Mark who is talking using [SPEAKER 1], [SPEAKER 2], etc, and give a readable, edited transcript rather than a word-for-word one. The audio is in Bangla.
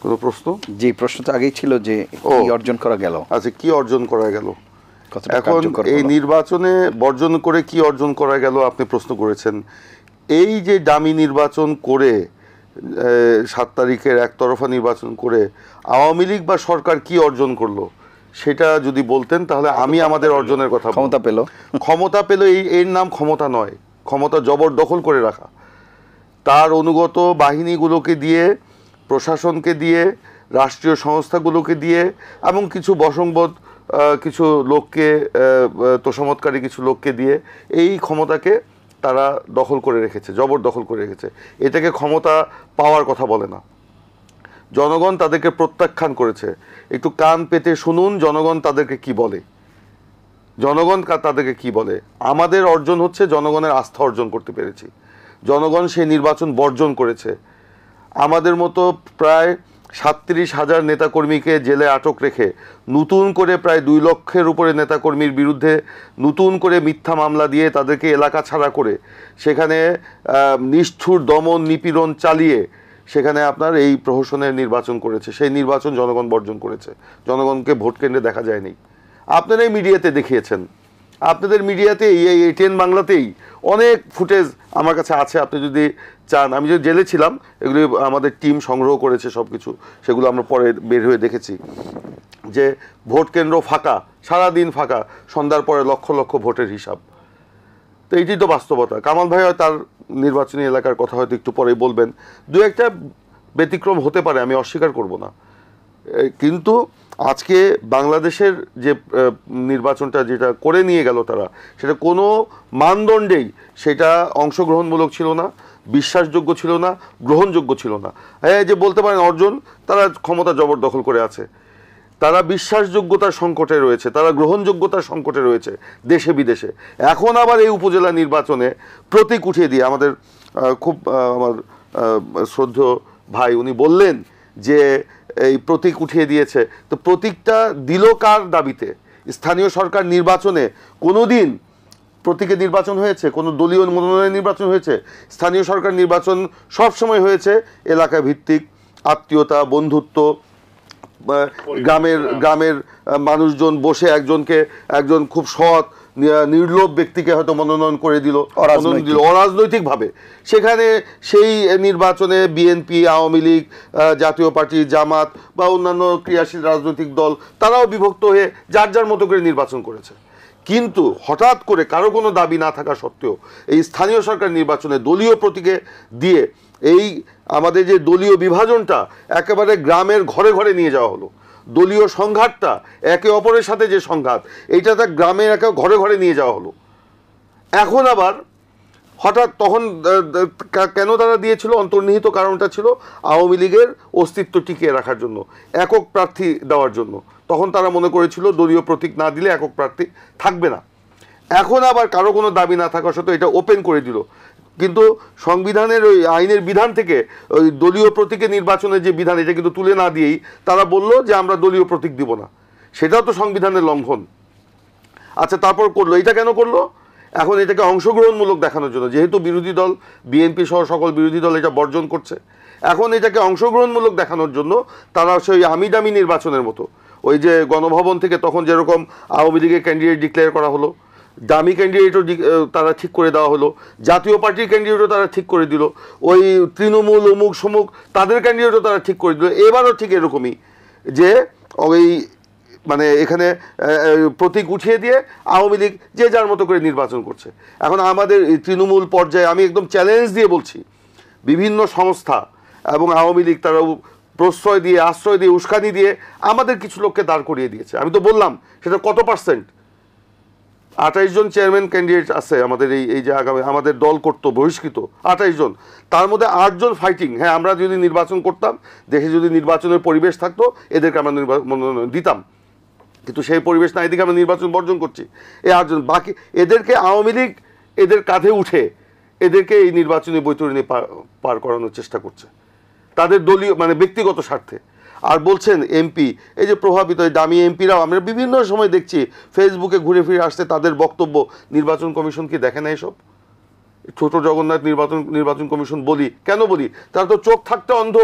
[SPEAKER 1] কোনো প্রশ্ন?
[SPEAKER 2] জি, প্রশ্ন তো আগেই ছিল যে কি অর্জন করা গেল।
[SPEAKER 1] আচ্ছা, কি অর্জন করা গেল এখন এই নির্বাচনে, বর্জন করে কি অর্জন করা গেল আপনি প্রশ্ন করেছেন। এই যে ডামি নির্বাচন করে 7 তারিখের একতরফা নির্বাচন করে আওয়ামী লীগ বা সরকার কি অর্জন করলো সেটা যদি বলতেন তাহলে আমি আমাদের অর্জনের কথা। ক্ষমতা পেল এর নাম ক্ষমতা নয়, ক্ষমতা জবরদখল করে রাখা। তার অনুগত বাহিনীগুলোকে দিয়ে, প্রশাসনকে দিয়ে, রাষ্ট্রীয় সংস্থাগুলোকে দিয়ে এবং কিছু বশংবদ কিছু লোককে, তোষামতকারী কিছু লোককে দিয়ে এই ক্ষমতাকে তারা দখল করে রেখেছে, জবরদখল করে রেখেছে। এটাকে ক্ষমতা পাওয়ার কথা বলে না। জনগণ তাদেরকে প্রত্যাখ্যান করেছে। একটু কান পেতে শুনুন জনগণ তাদেরকে কি বলে। জনগণ তাদেরকে কি বলে। আমাদের অর্জন হচ্ছে জনগণের আস্থা অর্জন করতে পেরেছি। জনগণ সেই নির্বাচন বর্জন করেছে। আমাদের মতো প্রায় 37,000 নেতাকর্মীকে জেলে আটক রেখে নতুন করে প্রায় 2 লক্ষের উপরে নেতাকর্মীর বিরুদ্ধে নতুন করে মিথ্যা মামলা দিয়ে তাদেরকে এলাকা ছাড়া করে সেখানে নিষ্ঠুর দমন নিপীড়ন চালিয়ে সেখানে আপনার এই প্রহসনের নির্বাচন করেছে। সেই নির্বাচন জনগণ বর্জন করেছে। জনগণকে ভোট কেন্দ্রে দেখা যায়নি। আপনারাই মিডিয়াতে দেখিয়েছেন। আপনাদের মিডিয়াতে এই ATN বাংলাতেই অনেক ফুটেজ আমার কাছে আছে, আপনি যদি চান। আমি যে জেলে ছিলাম এগুলি আমাদের টিম সংগ্রহ করেছে সব কিছু, সেগুলো আমরা পরে বের হয়ে দেখেছি যে ভোট কেন্দ্র ফাঁকা, সারাদিন ফাঁকা, সন্ধ্যার পরে লক্ষ লক্ষ ভোটের হিসাব। তো এইটি তো বাস্তবতা। কামাল ভাই তার নির্বাচনী এলাকার কথা হয়তো একটু পরেই বলবেন। 2-1টা ব্যতিক্রম হতে পারে, আমি অস্বীকার করব না, কিন্তু আজকে বাংলাদেশের যে নির্বাচনটা যেটা করে নিয়ে গেল তারা, সেটা কোনো মানদণ্ডেই সেটা অংশগ্রহণমূলক ছিল না, বিশ্বাসযোগ্য ছিল না, গ্রহণযোগ্য ছিল না। হ্যাঁ, যে বলতে পারেন অর্জন, তারা ক্ষমতা জবরদখল করে আছে, তারা বিশ্বাসযোগ্যতার সংকটে রয়েছে, তারা গ্রহণযোগ্যতার সংকটে রয়েছে দেশে বিদেশে। এখন আবার এই উপজেলা নির্বাচনে প্রতীক উঠিয়ে দিয়ে আমার শ্রদ্ধেয় ভাই উনি বললেন যে এই প্রতীক উঠিয়ে দিয়েছে। তো প্রতীকটা দিল কার দাবিতে? স্থানীয় সরকার নির্বাচনে কোনোদিন প্রতীকে নির্বাচন হয়েছে? কোনো দলীয় মনোনয়ন নির্বাচন হয়েছে? স্থানীয় সরকার নির্বাচন সবসময় হয়েছে এলাকা ভিত্তিক, আত্মীয়তা, বন্ধুত্ব, গ্রামের মানুষজন বসে একজন খুব সৎ নির্লোভ ব্যক্তিকে হয়তো মনোনয়ন করে দিল অরাজনৈতিকভাবে। সেখানে সেই নির্বাচনে বিএনপি, আওয়ামী লীগ, জাতীয় পার্টি, জামাত বা অন্যান্য ক্রিয়াশীল রাজনৈতিক দল তারাও বিভক্ত হয়ে যার যার মতো করে নির্বাচন করেছে। কিন্তু হঠাৎ করে কারো কোনো দাবি না থাকা সত্ত্বেও এই স্থানীয় সরকার নির্বাচনে দলীয় প্রতীকে দিয়ে এই আমাদের যে দলীয় বিভাজনটা একেবারে গ্রামের ঘরে ঘরে নিয়ে যাওয়া হলো। দলীয় সংঘাতটা, একে অপরের সাথে যে সংঘাত, এইটা তা গ্রামের একে ঘরে ঘরে নিয়ে যাওয়া হলো। এখন আবার হঠাৎ তখন কেন তারা দিয়েছিল? অন্তর্নিহিত কারণটা ছিল আওয়ামী লীগের অস্তিত্ব টিকিয়ে রাখার জন্য, একক প্রার্থী দেওয়ার জন্য। তখন তারা মনে করেছিল দলীয় প্রতীক না দিলে একক প্রার্থী থাকবে না। এখন আবার কারো কোনো দাবি না থাকা সত্ত্বেও এটা ওপেন করে দিল। কিন্তু সংবিধানের ওই আইনের বিধান থেকে ওই দলীয় প্রতীকে নির্বাচনের যে বিধান, এটা কিন্তু তুলে না দিয়েই তারা বলল যে আমরা দলীয় প্রতীক দিব না। সেটাও তো সংবিধানের লঙ্ঘন। আচ্ছা, তারপর করলো। এটা কেন করলো? এখন এটাকে অংশগ্রহণমূলক দেখানোর জন্য, যেহেতু বিরোধী দল, বিএনপি সহ সকল বিরোধী দল এটা বর্জন করছে, এখন এটাকে অংশগ্রহণমূলক দেখানোর জন্য তারা সেই আমি দামি নির্বাচনের মতো, ওই যে গণভবন থেকে তখন যেরকম আওয়ামী লীগের ক্যান্ডিডেট ডিক্লেয়ার করা হলো, দামি ক্যান্ডিডেটও তারা ঠিক করে দেওয়া হলো, জাতীয় পার্টির ক্যান্ডিডেটও তারা ঠিক করে দিল, ওই তৃণমূল অমুক সমুক তাদের ক্যান্ডিডেটও তারা ঠিক করে দিল। এবারও ঠিক এরকমই, যে ওই মানে এখানে প্রতীক উঠিয়ে দিয়ে আওয়ামী লীগ যে যার মতো করে নির্বাচন করছে। এখন আমাদের তৃণমূল পর্যায়ে আমি একদম চ্যালেঞ্জ দিয়ে বলছি, বিভিন্ন সংস্থা এবং আওয়ামী লীগ তারা প্রশ্রয় দিয়ে, আশ্রয় দিয়ে, উস্কানি দিয়ে আমাদের কিছু লোককে দাঁড় করিয়ে দিয়েছে। আমি তো বললাম সেটা কত %? 28 জন চেয়ারম্যান ক্যান্ডিডেট আছে আমাদের এই যে আগামী আমাদের দল করতো বহিষ্কৃত 28 জন, তার মধ্যে 8 জন ফাইটিং। হ্যাঁ, আমরা যদি নির্বাচন করতাম, দেশে যদি নির্বাচনের পরিবেশ থাকতো, এদেরকে আমরা মনোনয়ন দিতাম, কিন্তু সেই পরিবেশ না, এদিকে আমরা নির্বাচন বর্জন করছি। এই 8 জন বাকি, এদেরকে আওয়ামী লীগ এদের কাঁধে উঠে এদেরকে এই নির্বাচনী বৈতরণী পার করানোর চেষ্টা করছে তাদের দলীয় মানে ব্যক্তিগত স্বার্থে। আর বলছেন এমপি, এই যে প্রভাবিত দামি এমপিরাও আমরা বিভিন্ন সময় দেখছি ফেসবুকে ঘুরে ফিরে আসছে তাদের বক্তব্য। নির্বাচন কমিশন কি দেখে না এসব? ছোট জগন্নাথ নির্বাচন কমিশন বলি কেন বলি, তারা তো চোখ থাকতে অন্ধ।